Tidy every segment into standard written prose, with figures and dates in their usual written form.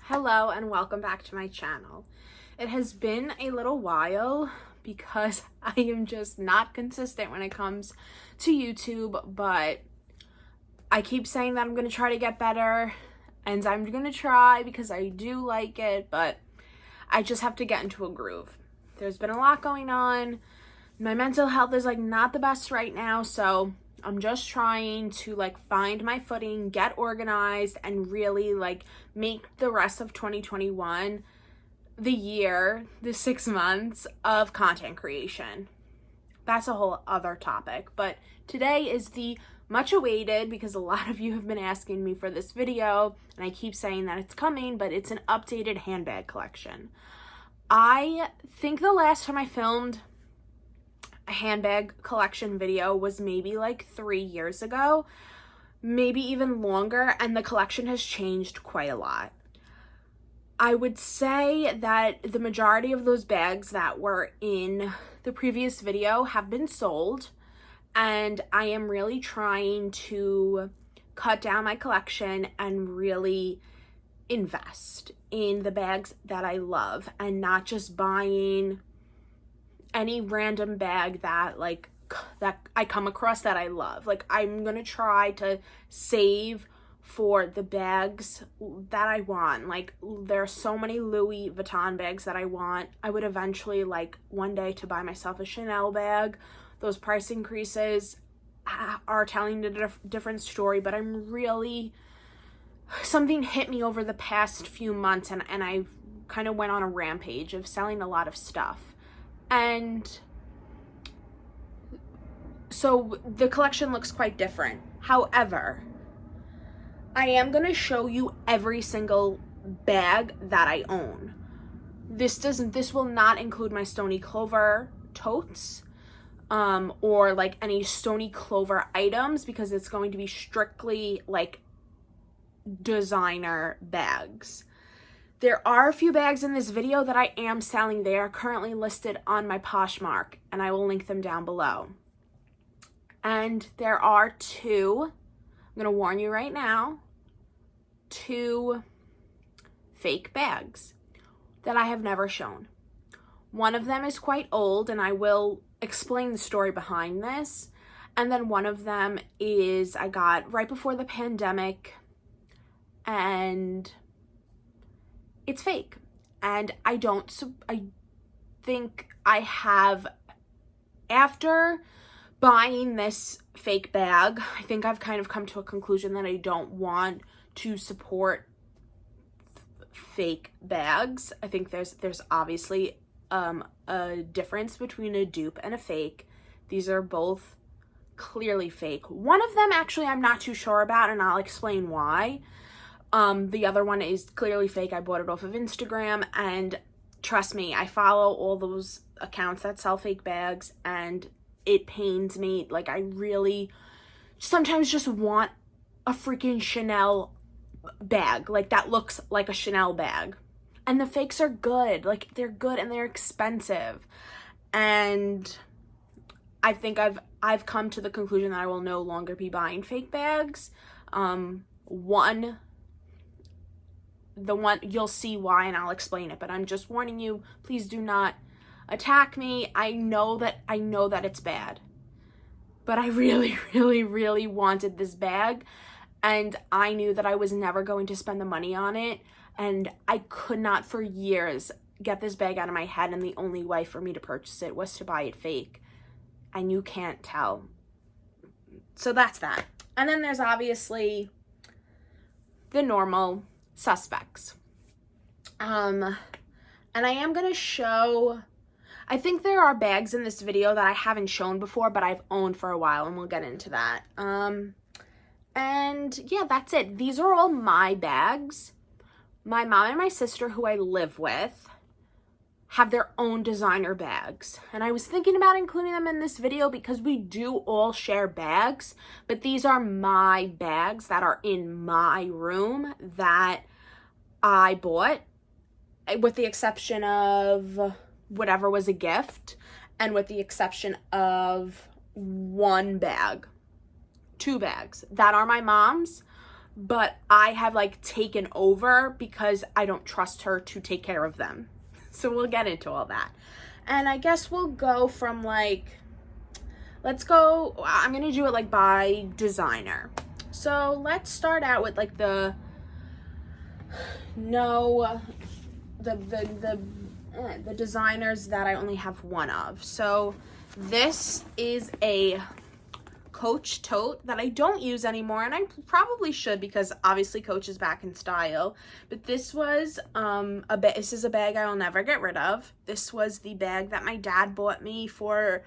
Hello and welcome back to my channel. It has been a little while because I am just not consistent when it comes to YouTube, but I keep saying that I'm going to try to get better, and I'm going to try because I do like it, but I just have to get into a groove. There's been a lot going on. My mental health is not the best right now, so I'm just trying to find my footing, get organized, and really make the rest of 2021 the 6 months of content creation. That's a whole other topic, but today is the much awaited, because a lot of you have been asking me for this video, and I keep saying that it's coming, but it's an updated handbag collection. I think the last time I filmed a handbag collection video was maybe 3 years ago, maybe even longer, and the collection has changed quite a lot. I would say that the majority of those bags that were in the previous video have been sold, and I am really trying to cut down my collection and really invest in the bags that I love and not just buying any random bag that that I come across that I love. I'm gonna try to save for the bags that I want. There are so many Louis Vuitton bags that I want. I would eventually one day to buy myself a Chanel bag. Those price increases are telling a different story, but something hit me over the past few months, and I kind of went on a rampage of selling a lot of stuff. And so the collection looks quite different. However, I am going to show you every single bag that I own. This will not include my Stony Clover totes or any Stony Clover items, because it's going to be strictly designer bags. There are a few bags in this video that I am selling. They are currently listed on my Poshmark, and I will link them down below. And there are two, I'm going to warn you right now, two fake bags that I have never shown. One of them is quite old, and I will explain the story behind this. And then one of them is I got right before the pandemic, and it's fake. And I think I have, after buying this fake bag, I think I've kind of come to a conclusion that I don't want to support fake bags. I think there's obviously a difference between a dupe and a fake. These are both clearly fake. One of them actually I'm not too sure about, and I'll explain why. The other one is clearly fake. I bought it off of Instagram, and trust me, I follow all those accounts that sell fake bags, and it pains me. I really sometimes just want a freaking Chanel bag, that looks like a Chanel bag. And the fakes are good. They're good and they're expensive. And I think I've come to the conclusion that I will no longer be buying fake bags. The one, you'll see why, and I'll explain it, but I'm just warning you, please do not attack me. I know that it's bad, but I really, really, really wanted this bag, and I knew that I was never going to spend the money on it, and I could not for years get this bag out of my head, and the only way for me to purchase it was to buy it fake, and you can't tell. So that's that. And then there's obviously the normal suspects. And I am going to show, I think there are bags in this video that I haven't shown before, but I've owned for a while, and we'll get into that. And yeah, that's it. These are all my bags. My mom and my sister, who I live with, have their own designer bags. And I was thinking about including them in this video because we do all share bags, but these are my bags that are in my room that I bought, with the exception of whatever was a gift, and with the exception of one bag. 2 bags that are my mom's. but I have like taken over because I don't trust her to take care of them. So we'll get into all that. And I guess we'll go from like, let's go, I'm gonna do it like by designer. So let's start out with like the designers that I only have one of. So this is a Coach tote that I don't use anymore, and I probably should because obviously Coach is back in style. But this was this is a bag I will never get rid of. This was the bag that my dad bought me for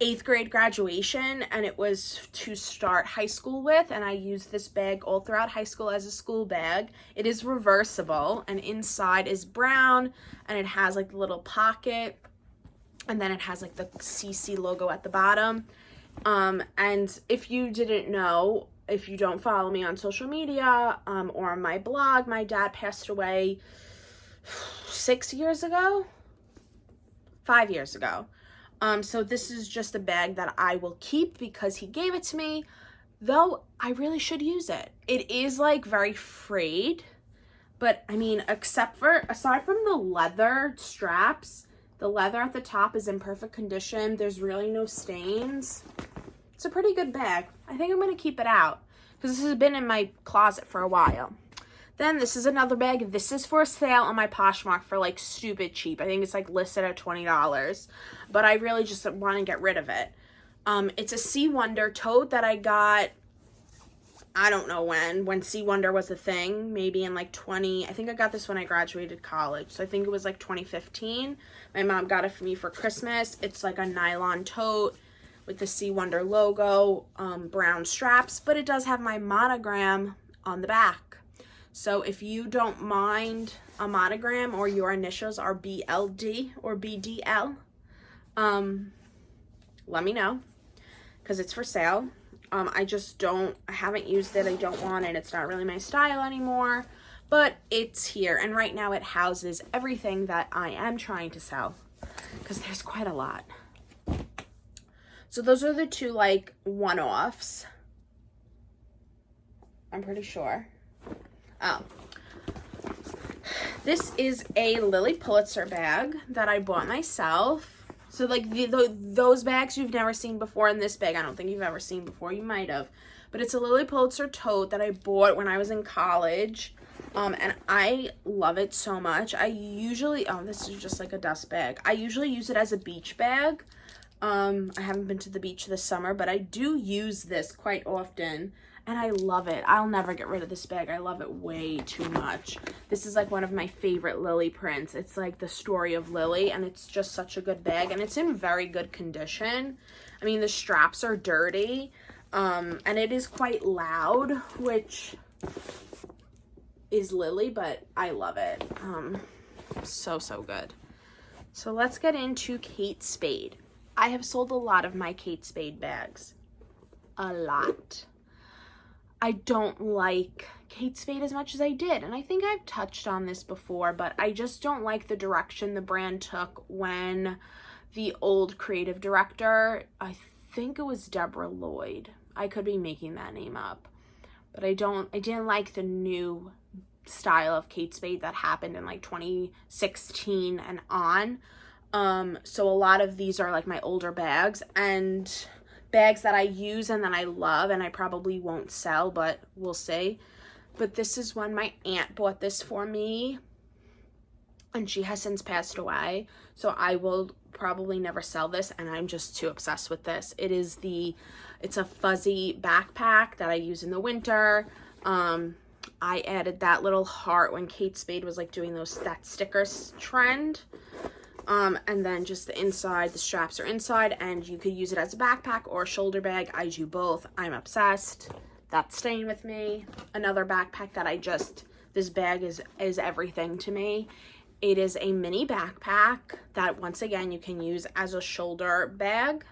8th grade graduation, and it was to start high school with, and I used this bag all throughout high school as a school bag. It is reversible, and inside is brown, and it has like the little pocket, and then it has like the CC logo at the bottom. And if you didn't know, if you don't follow me on social media, or on my blog, my dad passed away 5 years ago. So this is just a bag that I will keep because he gave it to me, though I really should use it. It is like very frayed, but I mean, aside from the leather straps, the leather at the top is in perfect condition. There's really no stains. It's a pretty good bag. I think I'm going to keep it out because this has been in my closet for a while. Then this is another bag. This is for sale on my Poshmark for like stupid cheap. I think it's like listed at $20, but I really just want to get rid of it. It's a Sea Wonder tote that I got, I don't know when Sea Wonder was a thing, maybe in like I think I got this when I graduated college. So I think it was like 2015. My mom got it for me for Christmas. It's like a nylon tote with the Sea Wonder logo, brown straps, but it does have my monogram on the back. So if you don't mind a monogram or your initials are BLD or BDL, let me know because it's for sale. I haven't used it. I don't want it. It's not really my style anymore, but it's here. And right now it houses everything that I am trying to sell because there's quite a lot. So those are the two like one-offs. I'm pretty sure. Oh, this is a Lily Pulitzer bag that I bought myself. So like those bags you've never seen before, and this bag I don't think you've ever seen before. You might have, but it's a Lily Pulitzer tote that I bought when I was in college, and I love it so much. This is just like a dust bag. I usually use it as a beach bag. I haven't been to the beach this summer, but I do use this quite often. And I love it. I'll never get rid of this bag. I love it way too much. This is like one of my favorite Lily prints. It's like the story of Lily, and it's just such a good bag. And it's in very good condition. I mean, the straps are dirty, and it is quite loud, which is Lily, but I love it. So good. So let's get into Kate Spade. I have sold a lot of my Kate Spade bags. A lot. I don't like Kate Spade as much as I did, and I think I've touched on this before, but I just don't like the direction the brand took when the old creative director, I think it was Deborah Lloyd, I could be making that name up, but I didn't like the new style of Kate Spade that happened in like 2016 and on. So a lot of these are like my older bags and bags that I use and that I love, and I probably won't sell, but we'll see. But this is when my aunt bought this for me, and she has since passed away, so I will probably never sell this, and I'm just too obsessed with this. It's a fuzzy backpack that I use in the winter. I added that little heart when Kate Spade was like doing that stickers trend. And then just the inside, the straps are inside, and you could use it as a backpack or a shoulder bag. I do both. I'm obsessed. That's staying with me. Another backpack that this bag is everything to me. It is a mini backpack that, once again, you can use as a shoulder bag.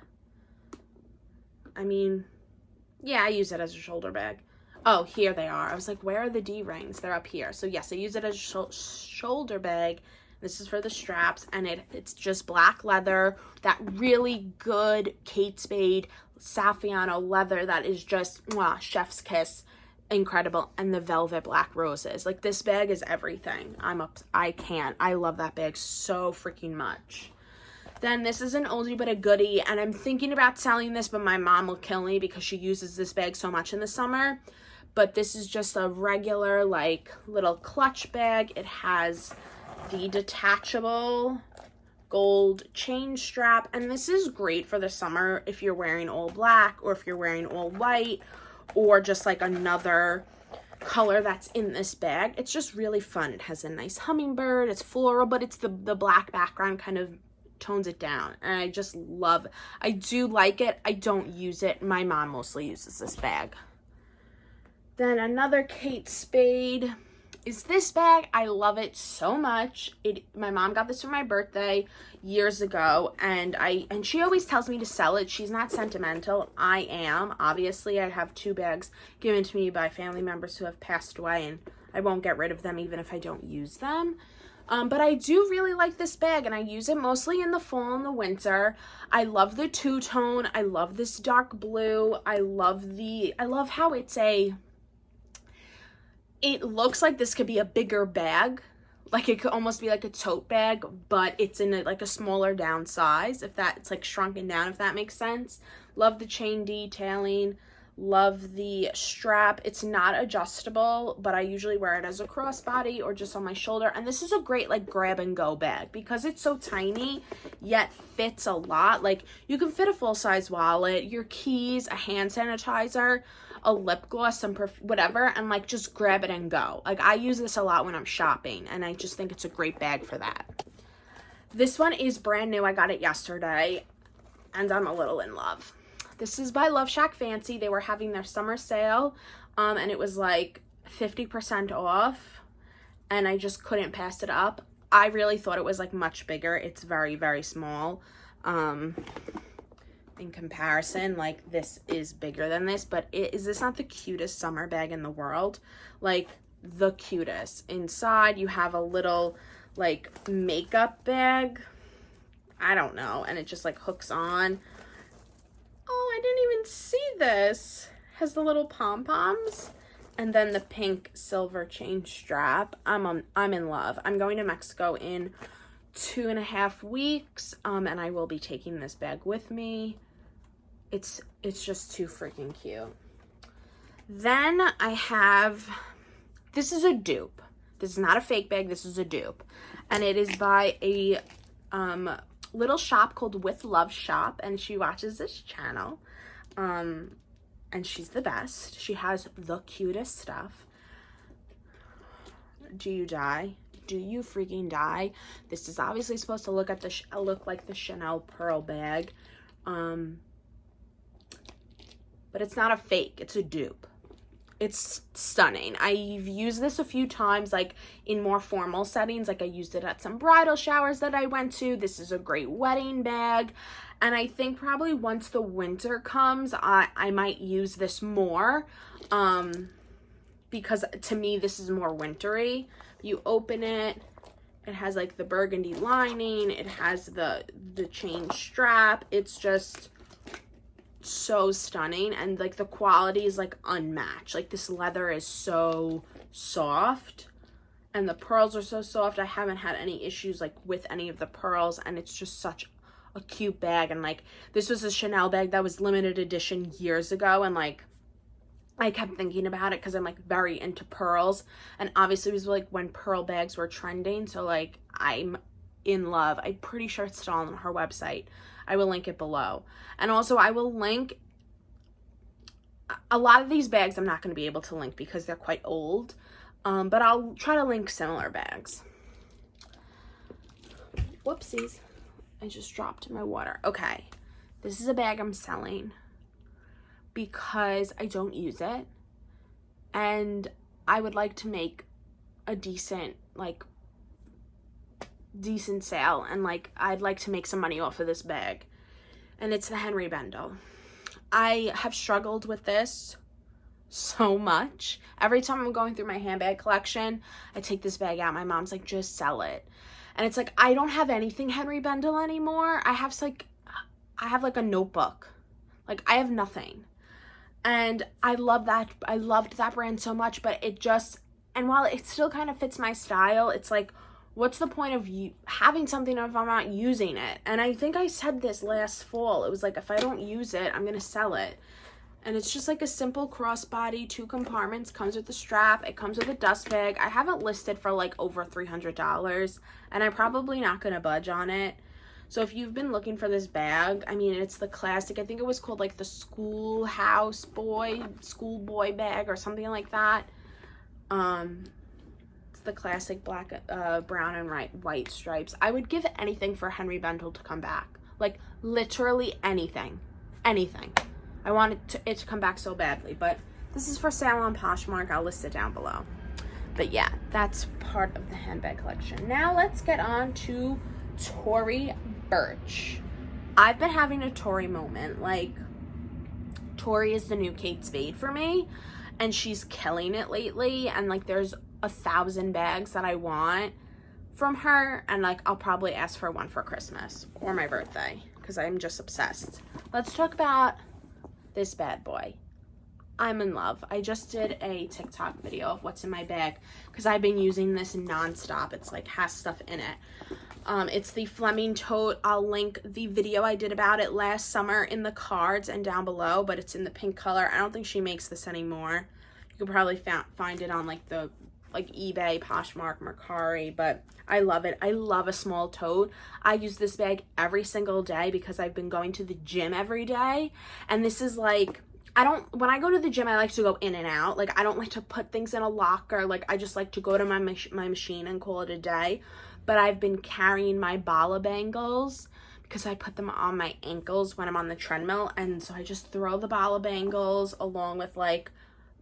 I mean, yeah, I use it as a shoulder bag. Oh, here they are. I was like, where are the D-rings? They're up here. So yes, I use it as a shoulder bag. This is for the straps, and it's just black leather, that really good Kate Spade Saffiano leather that is just chef's kiss. incredible. And the velvet black roses. Like, this bag is everything. I love that bag so freaking much. Then this is an oldie but a goodie, and I'm thinking about selling this, but my mom will kill me because she uses this bag so much in the summer. But this is just a regular, like, little clutch bag. It has the detachable gold chain strap, and this is great for the summer if you're wearing all black, or if you're wearing all white, or just like another color that's in this bag. It's just really fun. It has a nice hummingbird, it's floral, but it's the black background kind of tones it down, and I just love, I do like it. I don't use it. My mom mostly uses this bag. Then another Kate Spade is this bag. I love it so much. My mom got this for my birthday years ago, and she always tells me to sell it. She's not sentimental. I am. Obviously, I have 2 bags given to me by family members who have passed away, and I won't get rid of them even if I don't use them. But I do really like this bag, and I use it mostly in the fall and the winter. I love the two-tone. I love this dark blue. I love how it looks like this could be a bigger bag. Like, it could almost be like a tote bag, but it's in like a smaller down size, it's like shrunken down, if that makes sense. Love the chain detailing. Love the strap. It's not adjustable, but I usually wear it as a crossbody or just on my shoulder. And this is a great, like, grab and go bag because it's so tiny yet fits a lot. Like, you can fit a full-size wallet, your keys, a hand sanitizer, a lip gloss, some whatever, and like just grab it and go. Like, I use this a lot when I'm shopping, and I just think it's a great bag for that. This one is brand new. I got it yesterday, and I'm a little in love. This is by Love Shack Fancy. They were having their summer sale, and it was like 50% off, and I just couldn't pass it up. I really thought it was like much bigger. It's very, very small. In comparison, like, this is bigger than this, but is this not the cutest summer bag in the world? Like, the cutest. Inside, you have a little, like, makeup bag. I don't know. And it just, like, hooks on. Oh, I didn't even see this. Has the little pom-poms. And then the pink silver chain strap. I'm in love. I'm going to Mexico in 2.5 weeks, and I will be taking this bag with me. It's just too freaking cute. Then I have, this is a dupe. This is not a fake bag. This is a dupe. And it is by a little shop called With Love Shop. And she watches this channel. And she's the best. She has the cutest stuff. Do you die? Do you freaking die? This is obviously supposed to look like the Chanel pearl bag. But it's not a fake. It's a dupe. It's stunning. I've used this a few times, like, in more formal settings. Like, I used it at some bridal showers that I went to. This is a great wedding bag. And I think probably once the winter comes, I might use this more. Because to me, this is more wintry. You open it. It has, like, the burgundy lining. It has the chain strap. It's just so stunning, and like the quality is like unmatched. Like, this leather is so soft, and the pearls are so soft. I haven't had any issues like with any of the pearls, and it's just such a cute bag. And like, this was a Chanel bag that was limited edition years ago, and like, I kept thinking about it because I'm like very into pearls, and obviously it was like when pearl bags were trending, so like, I'm in love. I'm pretty sure it's still on her website. I will link it below. And also, I will link a lot of these bags. I'm not going to be able to link because they're quite old, but I'll try to link similar bags. Whoopsies. I just dropped my water. Okay. This is a bag I'm selling because I don't use it, and I would like to make a decent sale, and like, I'd like to make some money off of this bag. And it's the Henry Bendel. I have struggled with this so much. Every time I'm going through my handbag collection, I take this bag out. My mom's like, just sell it. And it's like, I don't have anything Henry Bendel anymore. I have like a notebook. Like, I have nothing. And I loved that brand so much, but it just, and while it still kind of fits my style, it's like, what's the point of you having something if I'm not using it? And I think I said this last fall. It was like, if I don't use it, I'm going to sell it. And it's just like a simple crossbody, 2 compartments, comes with a strap. It comes with a dust bag. I have it listed for like over $300, and I'm probably not going to budge on it. So if you've been looking for this bag, I mean, it's the classic. I think it was called like the schoolboy bag or something like that. It's the classic black, brown and white stripes. I would give anything for Henry Bendel to come back. Like literally anything. I want it to come back so badly, but this is for sale on Poshmark. I'll list it down below. But yeah, that's part of the handbag collection. Now let's get on to Tory Burch. I've been having a Tory moment. Like, Tory is the new Kate Spade for me, and she's killing it lately. And like, there's 1,000 bags that I want from her, and like, I'll probably ask for one for Christmas or my birthday because I'm just obsessed. Let's talk about this bad boy. I'm in love. I just did a TikTok video of what's in my bag because I've been using this nonstop. It's like has stuff in it. It's the Fleming Tote. I'll link the video I did about it last summer in the cards and down below, but it's in the pink color. I don't think she makes this anymore. You can probably find it on like the eBay, Poshmark, Mercari, but I love it. I love a small tote. I use this bag every single day because I've been going to the gym every day, and this is like, when I go to the gym, I like to go in and out. Like, I don't like to put things in a locker. Like, I just like to go to my machine and call it a day. But I've been carrying my bala bangles because I put them on my ankles when I'm on the treadmill. And so I just throw the bala bangles along with like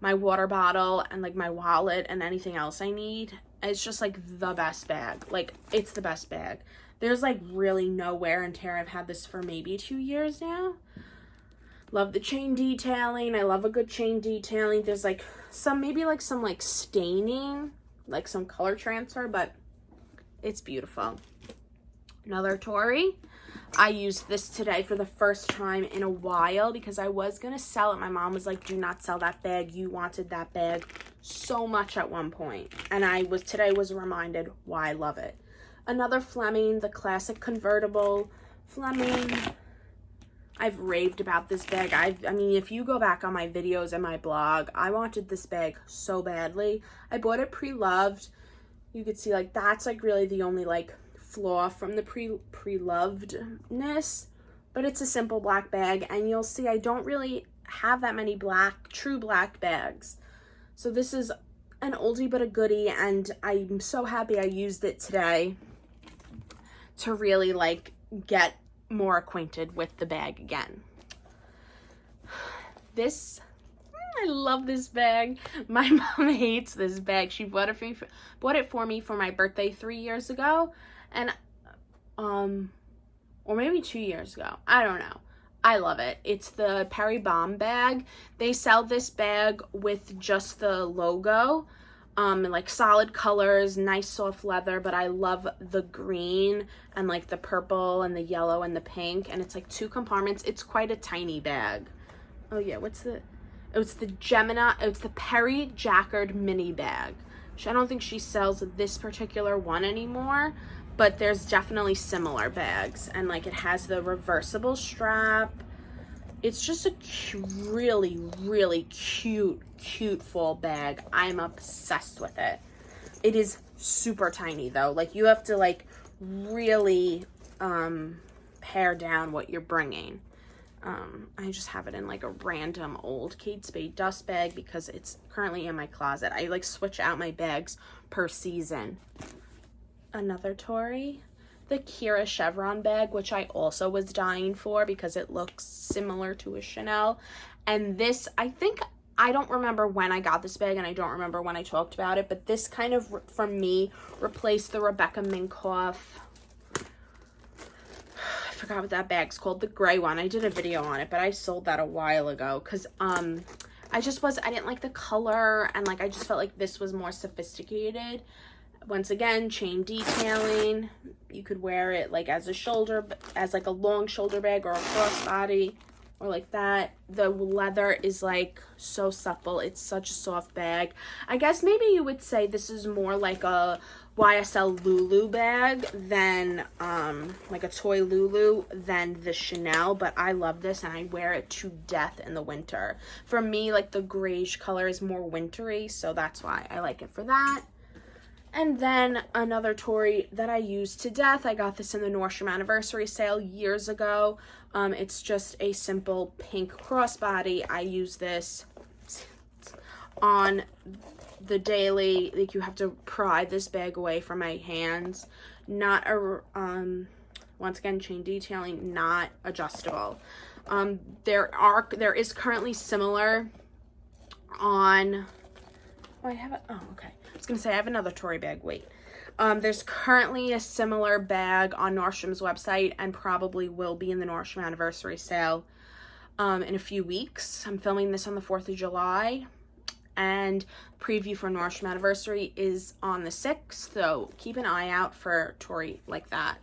my water bottle and like my wallet and anything else I need. It's just like the best bag. Like, it's the best bag. There's like really no wear and tear. I've had this for maybe 2 years now. Love the chain detailing. I love a good chain detailing. There's like some staining, like some color transfer, but it's beautiful. Another Tory. I used this today for the first time in a while because I was going to sell it. My mom was like, do not sell that bag. You wanted that bag so much at one point. And today was reminded why I love it. Another Fleming, the classic convertible Fleming. I've raved about this bag. I mean, if you go back on my videos and my blog, I wanted this bag so badly. I bought it pre-loved. You could see like that's like really the only like flaw from the pre-lovedness, but it's a simple black bag, and you'll see I don't really have that many true black bags. So this is an oldie but a goodie, and I'm so happy I used it today to really like get more acquainted with the bag again. I love this bag. My mom hates this bag. She bought it for me for my birthday 3 years ago, and or maybe 2 years ago. I don't know. I love it. It's the Parry Bomb Bag. They sell this bag with just the logo, and like solid colors, nice soft leather, but I love the green and like the purple and the yellow and the pink, and it's like 2 compartments. It's quite a tiny bag. Oh yeah, it's the Perry Jacquard mini bag. I don't think she sells this particular one anymore, but there's definitely similar bags, and like it has the reversible strap. It's just a really, really cute fall bag. I'm obsessed with it. It is super tiny though. Like, you have to like really pare down what you're bringing. I just have it in like a random old Kate Spade dust bag because it's currently in my closet. I like switch out my bags per season. Another Tory, the Kira chevron bag, which I also was dying for because it looks similar to a Chanel. And this, I don't remember when I got this bag, and I don't remember when I talked about it, but this kind of, for me, replaced the Rebecca Minkoff, I forgot what that bag's called, the gray one. I did a video on it, but I sold that a while ago because I didn't like the color, and like I just felt like this was more sophisticated. Once again, chain detailing. You could wear it like as like a long shoulder bag or a crossbody or like that. The leather is like so supple. It's such a soft bag. I guess maybe you would say this is more like a YSL Lulu bag than like a toy Lulu than the Chanel, but I love this and I wear it to death in the winter. For me, like the grayish color is more wintry, so that's why I like it for that. And then another Tory that I use to death. I got this in the Nordstrom anniversary sale years ago. It's just a simple pink crossbody. I use this on the daily. Like, you have to pry this bag away from my hands. Not a once again, chain detailing, not adjustable. There is currently similar on. Oh, I have it. Oh, okay. I was gonna say I have another Tory bag. Wait. There's currently a similar bag on Nordstrom's website and probably will be in the Nordstrom anniversary sale in a few weeks. I'm filming this on the 4th of July and preview for Nordstrom anniversary is on the 6th, so keep an eye out for Tory like that.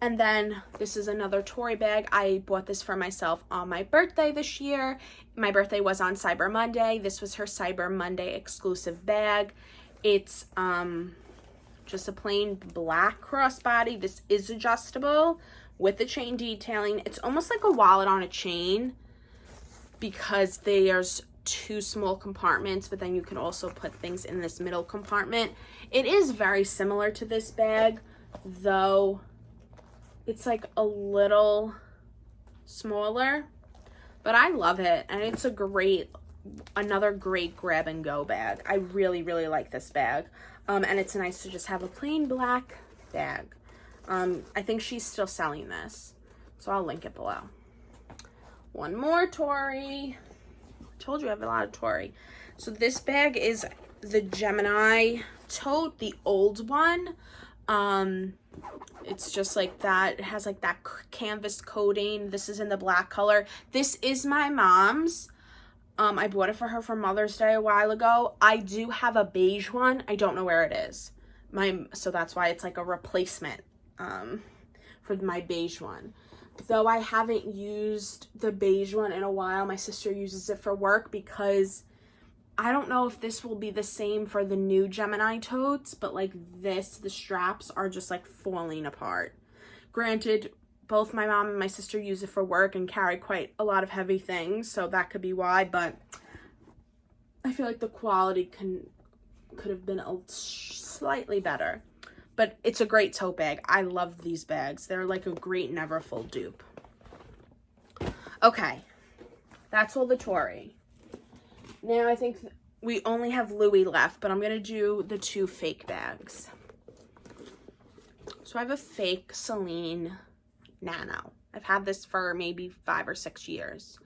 And then this is another Tory bag. I bought this for myself on my birthday this year. My birthday was on Cyber Monday. This was her Cyber Monday exclusive bag. It's just a plain black crossbody. This is adjustable with the chain detailing. It's almost like a wallet on a chain because there's 2 small compartments, but then you can also put things in this middle compartment. It is very similar to this bag, though it's like a little smaller, but I love it. And it's another great grab and go bag. I really, really like this bag. And it's nice to just have a plain black bag. I think she's still selling this, so I'll link it below. One more Tory. I told you I have a lot of Tory. So this bag is the Gemini Tote, the old one. It's just like that. It has like that canvas coating. This is in the black color. This is my mom's. I bought it for her for Mother's Day a while ago. I do have a beige one. I don't know where it is. So that's why it's like a replacement for my beige one. Though I haven't used the beige one in a while. My sister uses it for work because I don't know if this will be the same for the new Gemini totes, but like this, the straps are just like falling apart. Granted, both my mom and my sister use it for work and carry quite a lot of heavy things, so that could be why, but I feel like the quality could have been slightly better. But it's a great tote bag. I love these bags. They're like a great never full dupe. Okay, that's all the Tory. Now I think we only have Louis left, but I'm going to do the 2 fake bags. So I have a fake Celine Nano. I've had this for maybe 5 or 6 years.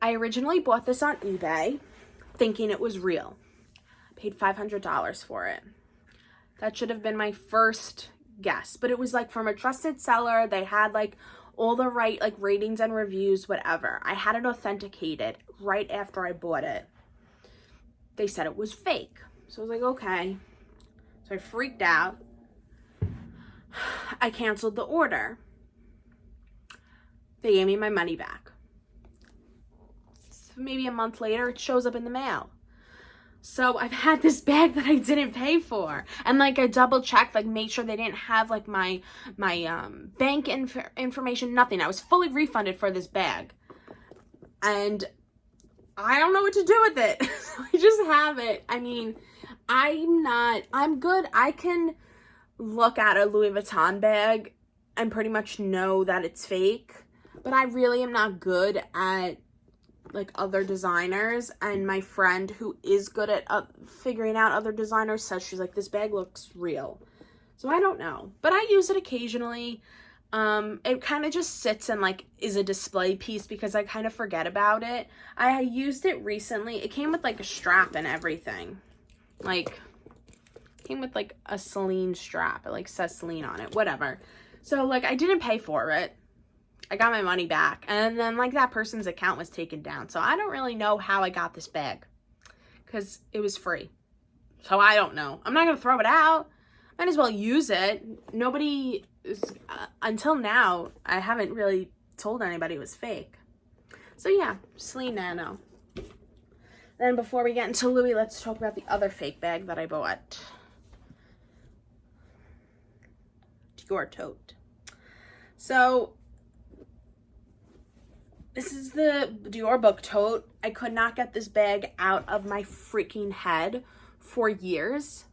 I originally bought this on eBay thinking it was real. I paid $500 for it. That should have been my first guess, but it was like from a trusted seller. They had like all the right like ratings and reviews, whatever. I had it authenticated right after I bought it. They said it was fake. So I was like, okay. So I freaked out. I canceled the order. They gave me my money back. So maybe a month later, it shows up in the mail. So I've had this bag that I didn't pay for, and like I double checked, like made sure they didn't have like my bank information, nothing. I was fully refunded for this bag, and I don't know what to do with it. So I just have it. I mean, I'm good. I can look at a Louis Vuitton bag and pretty much know that it's fake, but I really am not good at like other designers, and my friend who is good at figuring out other designers says, she's like, this bag looks real. So I don't know, but I use it occasionally. It kind of just sits and like is a display piece because I kind of forget about it. I used it recently. It came with like a strap and everything. Like, came with like a Celine strap. It like says Celine on it, whatever. So like I didn't pay for it. I got my money back, and then like that person's account was taken down. So I don't really know how I got this bag because it was free. So I don't know. I'm not going to throw it out. Might as well use it. Nobody is, until now, I haven't really told anybody it was fake. So yeah, Celine Nano. Then before we get into Louis, let's talk about the other fake bag that I bought. Dior Tote. So this is the Dior book tote. I could not get this bag out of my freaking head for years.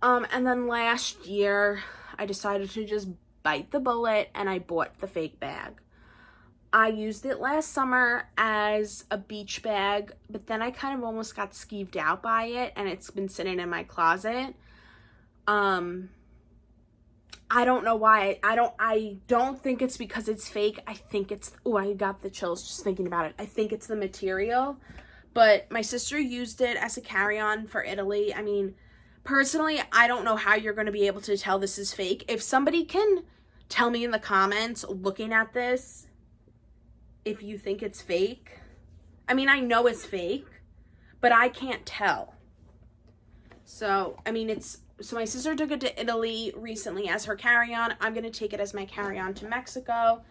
And then last year, I decided to just bite the bullet and I bought the fake bag. I used it last summer as a beach bag, but then I kind of almost got skeeved out by it and it's been sitting in my closet. I don't know why. I don't think it's because it's fake. I think it's, oh, I got the chills just thinking about it. I think it's the material, but my sister used it as a carry-on for Italy. I mean, personally, I don't know how you're going to be able to tell this is fake. If somebody can tell me in the comments looking at this if you think it's fake. I mean, I know it's fake, but I can't tell. So, I mean, so my sister took it to Italy recently as her carry-on. I'm going to take it as my carry-on to Mexico.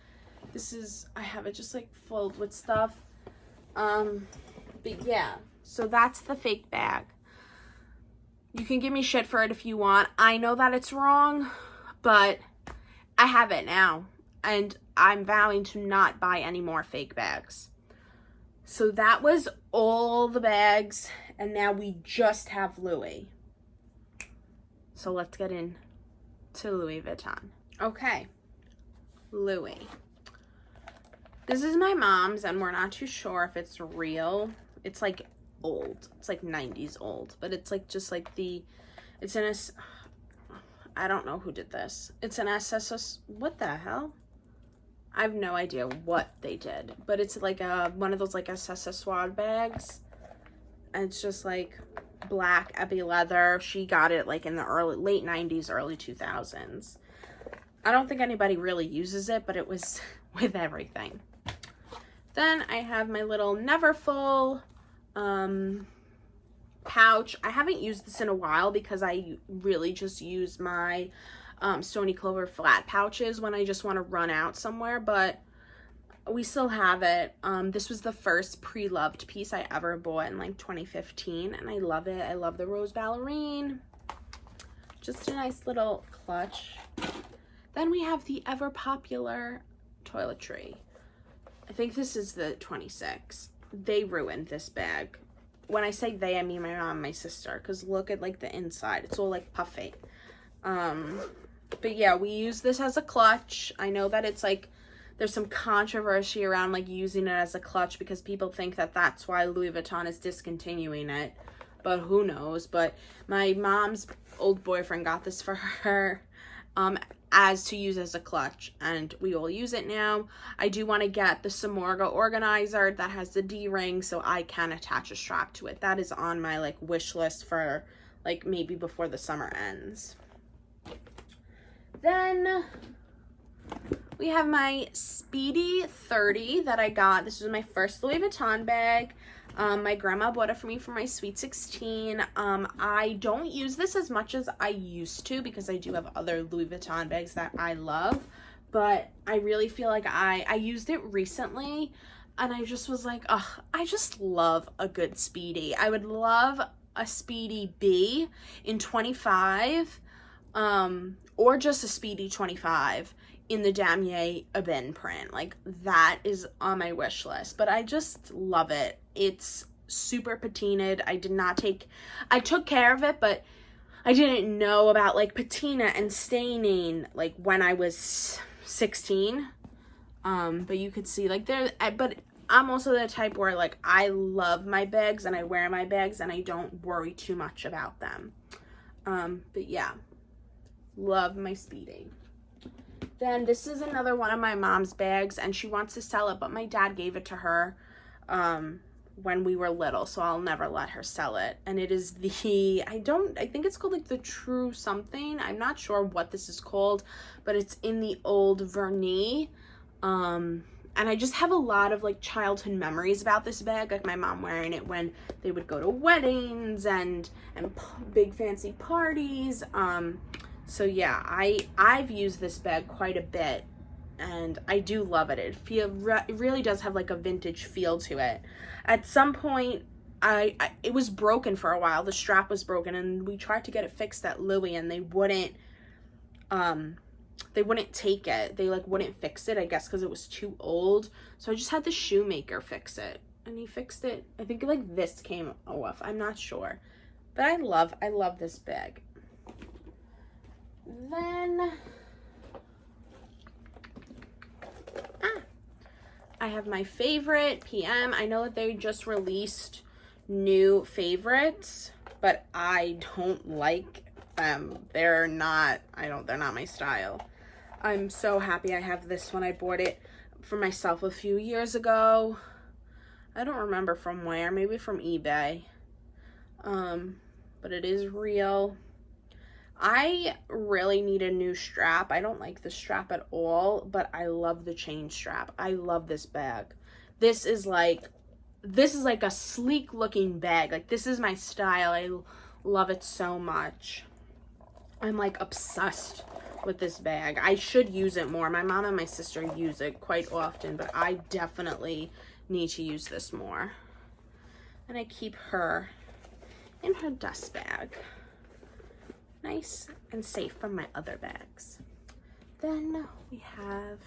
This is, I have it just like filled with stuff. But yeah, so that's the fake bag. You can give me shit for it if you want. I know that it's wrong, but I have it now. And I'm vowing to not buy any more fake bags. So that was all the bags. And now we just have Louis. So let's get into Louis Vuitton. Okay. Louis. This is my mom's and we're not too sure if it's real. It's like old. It's like 90s old. But it's like just like it's in I don't know who did this. It's an SSS. What the hell? I have no idea what they did, but it's like one of those like accessoire bags. And it's just like black epi leather. She got it like in the late 90s, early 2000s. I don't think anybody really uses it, but it was with everything. Then I have my little Neverfull pouch. I haven't used this in a while because I really just use my Stony Clover flat pouches when I just want to run out somewhere, but we still have it. This was the first pre-loved piece I ever bought in like 2015 and I love it. I love the rose ballerine. Just a nice little clutch. Then we have the ever popular toiletry. I think this is the 26. They ruined this bag. When I say they, I mean my mom and my sister, because look at like the inside. It's all like puffy. But yeah, we use this as a clutch. I know that it's like, there's some controversy around like using it as a clutch because people think that that's why Louis Vuitton is discontinuing it. But who knows? But my mom's old boyfriend got this for her as to use as a clutch. And we all use it now. I do want to get the Samorga organizer that has the D-ring so I can attach a strap to it. That is on my like wish list for like maybe before the summer ends. Then we have my Speedy 30 that I got. This was my first Louis Vuitton bag. My grandma bought it for me for my Sweet 16. I don't use this as much as I used to because I do have other Louis Vuitton bags that I love. But I really feel like I used it recently and I just was like, ugh, I just love a good Speedy. I would love a Speedy B in 25. Or just a Speedy 25 in the Damier Ebene print. Like, that is on my wish list. But I just love it. It's super patinaed. I took care of it, but I didn't know about, like, patina and staining, like, when I was 16. But you could see, like, but I'm also the type where, like, I love my bags and I wear my bags and I don't worry too much about them. But yeah. Love my Speedy. Then this is another one of my mom's bags and she wants to sell it, but my dad gave it to her when we were little, so I'll never let her sell it. And it is I think it's called like the True something. I'm not sure what this is called, but it's in the old vernis. And I just have a lot of like childhood memories about this bag, like my mom wearing it when they would go to weddings and big fancy parties. So yeah, I've used this bag quite a bit and I do love it. It really does have like a vintage feel to it. At some point, it was broken for a while. The strap was broken, and we tried to get it fixed at Louis, and they wouldn't take it. They like wouldn't fix it, I guess, because it was too old. So I just had the shoemaker fix it, and he fixed it. I think like this came off. I'm not sure, but I love this bag. Then I have my favorite PM. I know that they just released new favorites, but I don't like them. They're not my style. I'm so happy I have this one. I bought it for myself a few years ago. I don't remember from where, maybe from eBay. But it is real. I really need a new strap. I don't like the strap at all, but I love the chain strap. I love this bag. This is like a sleek looking bag. Like, this is my style. I love it so much. I'm like obsessed with this bag. I should use it more. My mom and my sister use it quite often, but I definitely need to use this more. And I keep her in her dust bag. Nice and safe from my other bags. Then we have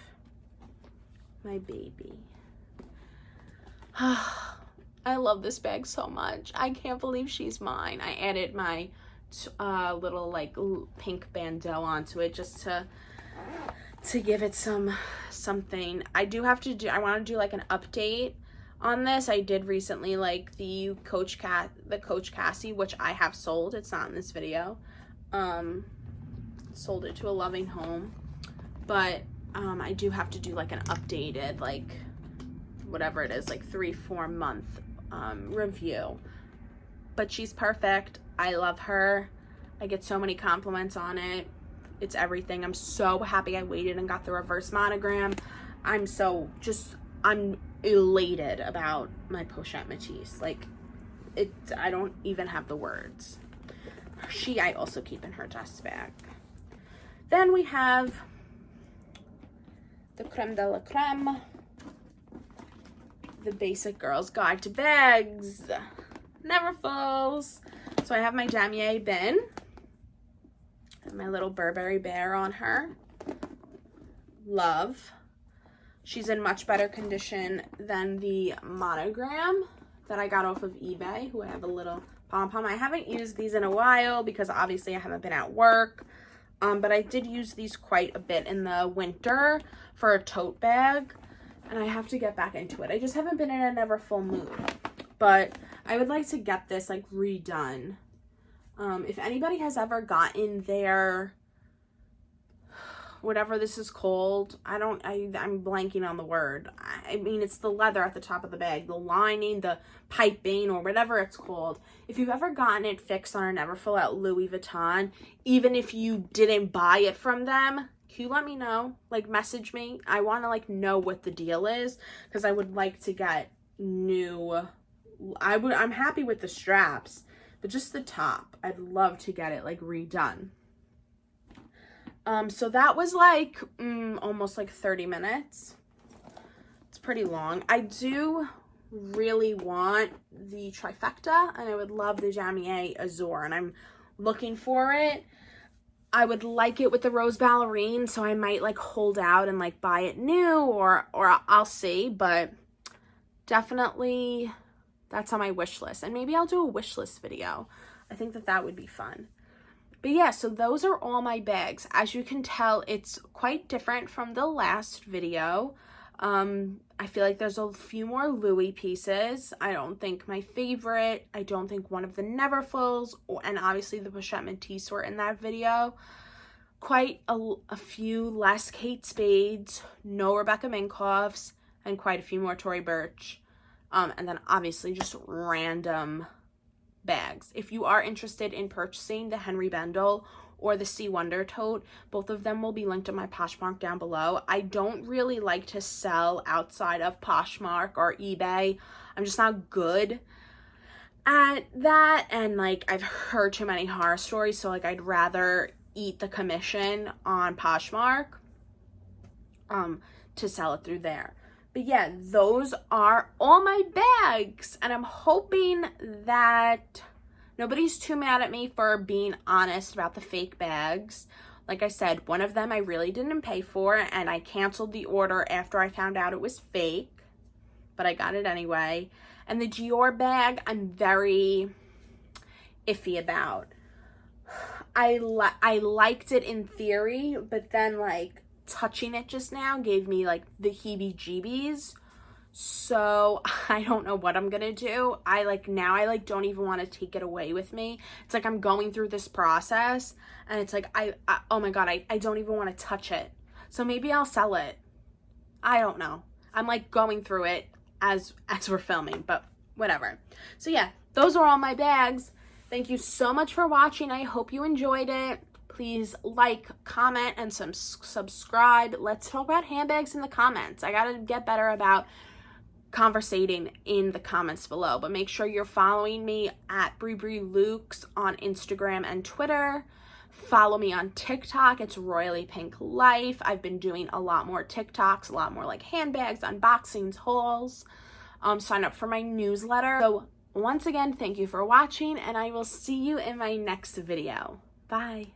my baby. I love this bag so much. I can't believe she's mine. I added my little like pink bandeau onto it just to give it something. I want to do like an update on this. I did recently like the Coach Cassie, which I have sold. It's not in this video. Sold it to a loving home, but I do have to do like an updated, like whatever it is, like 3-4 month review. But she's perfect. I love her. I get so many compliments on it. It's everything. I'm so happy I waited and got the reverse monogram. I'm elated about my Pochette Métis. Like, I don't even have the words. I also keep in her dust bag. Then we have the creme de la creme, the Basic Girl's Guide to Bags. Never falls. So I have my damier bin and my little Burberry bear on her. Love. She's in much better condition than the monogram that I got off of eBay, who I have a little pom-pom. I haven't used these in a while because obviously I haven't been at work, but I did use these quite a bit in the winter for a tote bag, and I have to get back into it. I just haven't been in a never full mood, but I would like to get this like redone. If anybody has ever gotten their, whatever this is called, I'm blanking on the word. I mean, it's the leather at the top of the bag, the lining, the piping, or whatever it's called. If you've ever gotten it fixed on a Neverfull at Louis Vuitton, even if you didn't buy it from them, can you let me know? Like, message me. I want to like know what the deal is, because I would like to get new. I'm happy with the straps, but just the top, I'd love to get it like redone. So that was like almost like 30 minutes. It's pretty long. I do really want the trifecta, and I would love the damier azure, and I'm looking for it. I would like it with the rose ballerine, so I might like hold out and like buy it new, or I'll see, but definitely that's on my wish list, and maybe I'll do a wish list video. I think that would be fun. But yeah, so those are all my bags. As you can tell, it's quite different from the last video. I feel like there's a few more Louis pieces. I don't think my favorite. I don't think one of the Neverfulls, and obviously the Pochette Métis were in that video. Quite a few less Kate Spades, no Rebecca Minkoffs, and quite a few more Tory Burch. And then obviously just random bags. If you are interested in purchasing the Henry Bendel or the C Wonder tote, both of them will be linked in my Poshmark down below. I don't really like to sell outside of Poshmark or eBay. I'm just not good at that, and like I've heard too many horror stories, so like I'd rather eat the commission on Poshmark. to sell it through there. But yeah, those are all my bags, and I'm hoping that nobody's too mad at me for being honest about the fake bags. Like I said, one of them I really didn't pay for, and I canceled the order after I found out it was fake, but I got it anyway. And the Dior bag, I'm very iffy about. I liked it in theory, but then like touching it just now gave me like the heebie-jeebies. So I don't know what I'm gonna do. I don't even want to take it away with me. It's like I'm going through this process, and it's like oh my god, I don't even want to touch it. So maybe I'll sell it. I don't know. I'm like going through it as we're filming, but whatever. So yeah, those are all my bags. Thank you so much for watching. I hope you enjoyed it. Please like, comment, and subscribe. Let's talk about handbags in the comments. I gotta get better about conversating in the comments below, but make sure you're following me at BreeBreeLukes on Instagram and Twitter. Follow me on TikTok. It's Royally Pink Life. I've been doing a lot more TikToks, a lot more like handbags, unboxings, hauls. Sign up for my newsletter. So once again, thank you for watching, and I will see you in my next video. Bye.